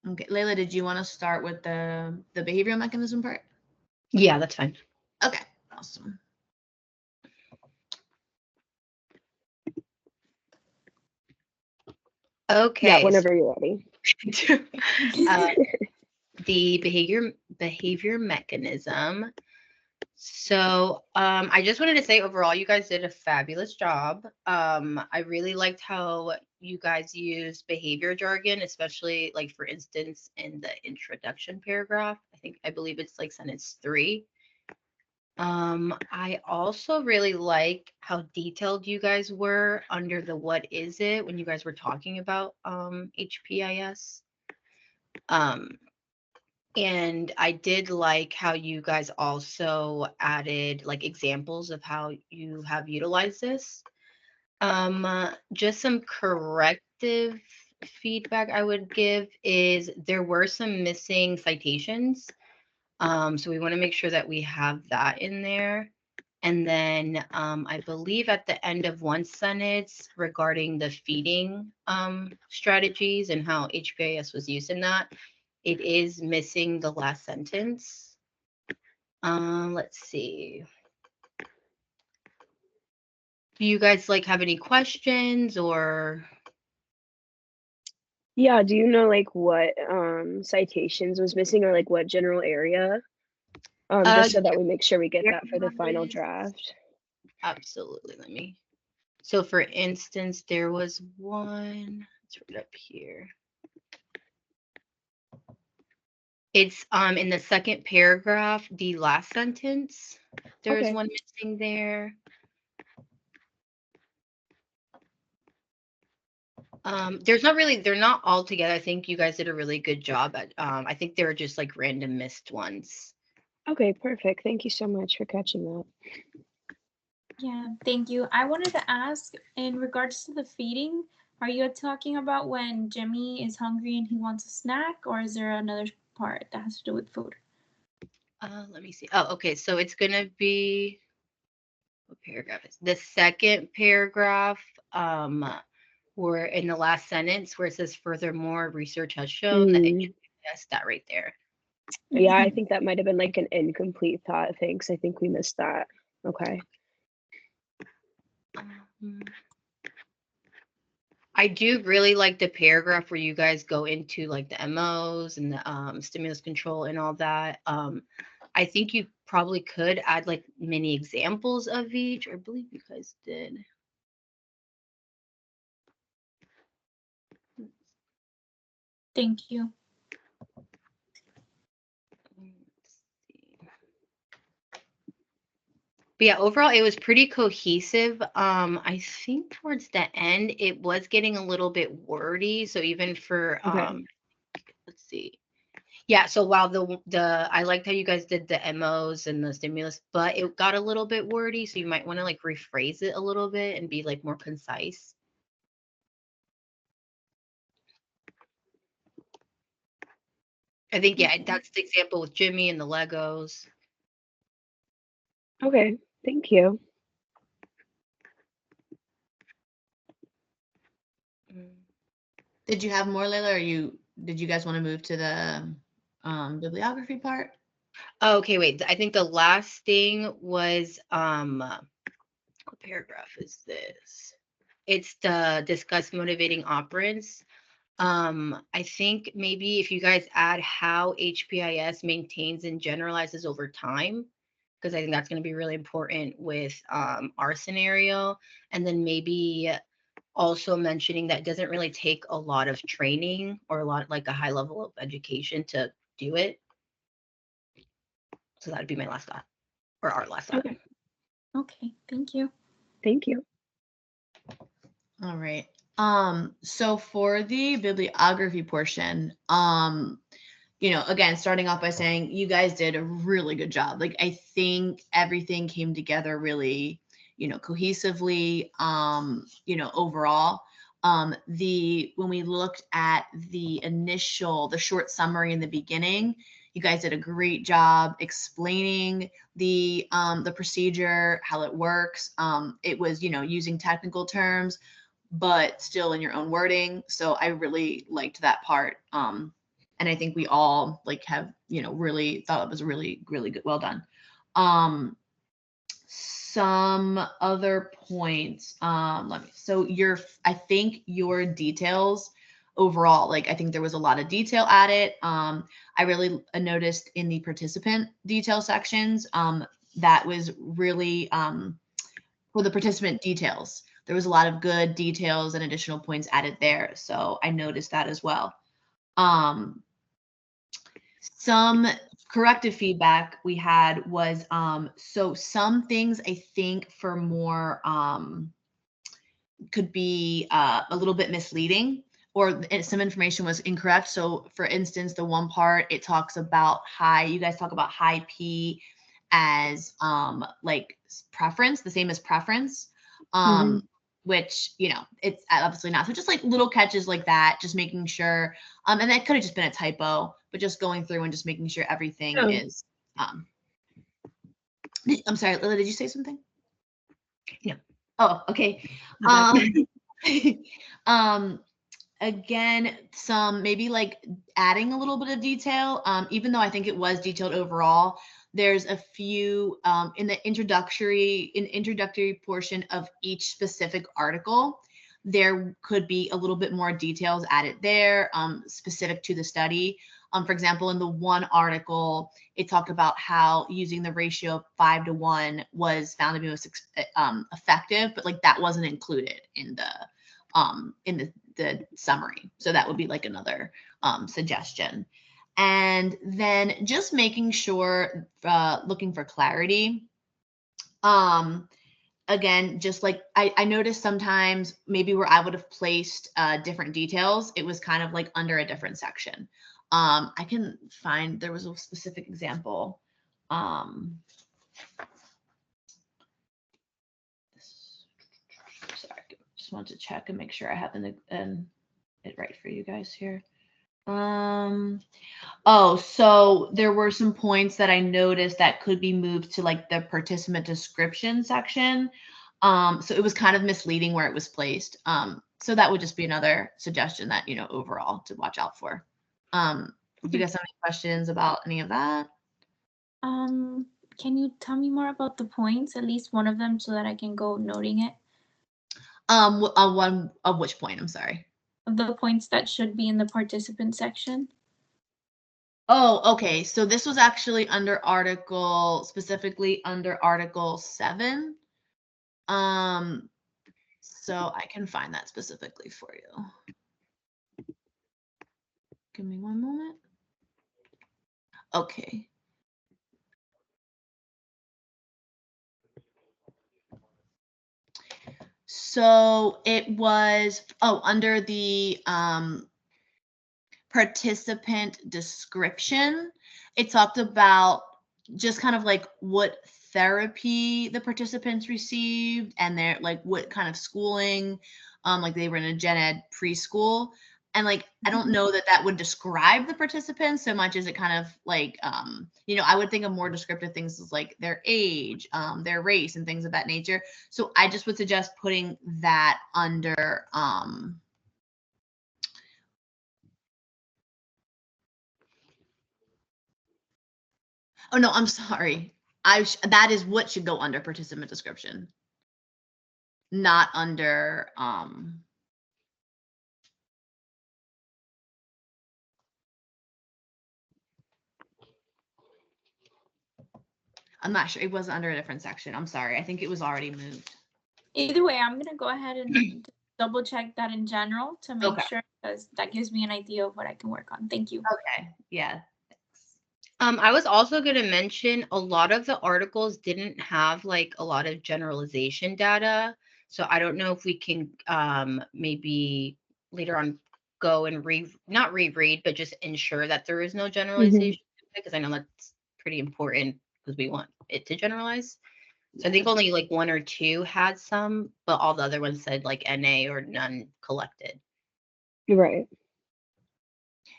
Okay, Layla, did you want to start with the behavioral mechanism part? Yeah, that's fine. Okay, awesome. Yeah, Okay, whenever you're ready. so uh, the behavior mechanism. So I just wanted to say overall, you guys did a fabulous job. I really liked how you guys used behavior jargon, especially like for instance in the introduction paragraph. I believe it's like sentence 3. I also really like how detailed you guys were under the what is it when you guys were talking about HPIS. Um, and I did like how you guys also added like examples of how you have utilized this. Just some corrective feedback I would give is there were some missing citations. So we want to make sure that we have that in there. And then I believe at the end of one sentence regarding the feeding strategies and how HPIS was used in that, it is missing the last sentence. Let's see. Do you guys like have any questions or? Yeah, do you know like what citations was missing or like what general area? Just so that we make sure we get that for the final draft. Absolutely. So for instance, there was one, it's right up here. It's in the second paragraph, the last sentence. There's Okay. one missing there. They're not all together. I think you guys did a really good job at I think they were just like random missed ones. Okay, perfect. Thank you so much for catching that. Yeah, thank you. I wanted to ask in regards to the feeding, are you talking about when Jimmy is hungry and he wants a snack, or is there another part that has to do with food? Let me see. Oh, okay. So it's gonna be what paragraph is the second paragraph? Where in the last sentence where it says furthermore, research has shown that yes, that right there. Yeah, I think that might have been like an incomplete thought. Thanks. I think we missed that. Okay. I do really like the paragraph where you guys go into like the MOs and the stimulus control and all that. I think you probably could add like many examples of each, or I believe you guys did. Thank you. But yeah, overall it was pretty cohesive. I think towards the end it was getting a little bit wordy. So even for let's see. Yeah, so while the I liked how you guys did the MOs and the stimulus, but it got a little bit wordy, so you might want to like rephrase it a little bit and be like more concise. I think yeah, that's the example with Jimmy and the Legos. Okay, thank you. Did you have more, Layla, or did you guys want to move to the bibliography part? Okay, wait. I think the last thing was what paragraph is this? It's the discuss motivating operants. I think maybe if you guys add how HPIS maintains and generalizes over time, because I think that's going to be really important with our scenario, and then maybe also mentioning that it doesn't really take a lot of training or a lot like a high level of education to do it. So that'd be my last thought, or our last thought. Okay, thank you. Thank you. All right. So for the bibliography portion, again, starting off by saying you guys did a really good job. Like I think everything came together really, cohesively, overall. When we looked at the short summary in the beginning, you guys did a great job explaining the procedure, how it works. It was, using technical terms, but still in your own wording. So I really liked that part. And I think we all like have, really thought it was really, really good. Well done. Some other points. I think your details overall, like I think there was a lot of detail at it. I really noticed in the participant detail sections, that was really for the participant details. There was a lot of good details and additional points added there. So I noticed that as well. Some corrective feedback we had was so some things I think for more could be a little bit misleading, or some information was incorrect. So for instance, the one part it talks about you guys talk about high P as like preference, the same as preference. Which, it's obviously not. So just like little catches like that, just making sure, and that could have just been a typo, but just going through and just making sure everything is, I'm sorry, Lila, did you say something? No. Oh, okay. Again, some maybe like adding a little bit of detail, even though I think it was detailed overall. There's a few in the introductory portion of each specific article. There could be a little bit more details added there, specific to the study. For example, in the one article, it talked about how using the ratio of 5 to 1 was found to be most effective, but like that wasn't included in the summary. So that would be like another suggestion. And then just making sure, looking for clarity. Again, just like I noticed sometimes maybe where I would have placed different details, it was kind of like under a different section. I can find, there was a specific example. Sorry, just want to check and make sure I have it right for you guys here. So there were some points that I noticed that could be moved to like the participant description section. So it was kind of misleading where it was placed. So that would just be another suggestion that, overall to watch out for. Do you guys have any questions about any of that? Can you tell me more about the points, at least one of them, so that I can go noting it? One of which point? I'm sorry. The points that should be in the participant section. Oh, okay. So this was actually specifically under Article 7. So I can find that specifically for you. Give me one moment. Okay. So it was, under the participant description, it talked about just kind of like what therapy the participants received and their like what kind of schooling, like they were in a gen ed preschool. And like, I don't know that would describe the participants so much as it kind of like, I would think of more descriptive things as like their age, their race and things of that nature. So I just would suggest putting that under, oh no, I'm sorry. That is what should go under participant description, not under I'm not sure. It wasn't under a different section. I'm sorry. I think it was already moved. Either way, I'm gonna go ahead and double check that in general to make sure, because that gives me an idea of what I can work on. Thank you. Okay. Yeah. I was also going to mention a lot of the articles didn't have like a lot of generalization data. So I don't know if we can maybe later on go and not reread, but just ensure that there is no generalization, because I know that's pretty important because we want it to generalize. So I think only like one or two had some, but all the other ones said like NA or none collected. Right.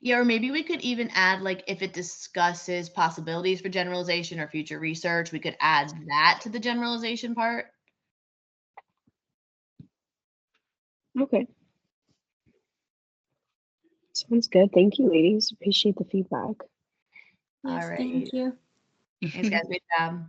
Yeah, or maybe we could even add, like, if it discusses possibilities for generalization or future research, we could add that to the generalization part. Okay. Sounds good. Thank you, ladies. Appreciate the feedback. Yes, All right. thank you. Thanks, guys. Good job.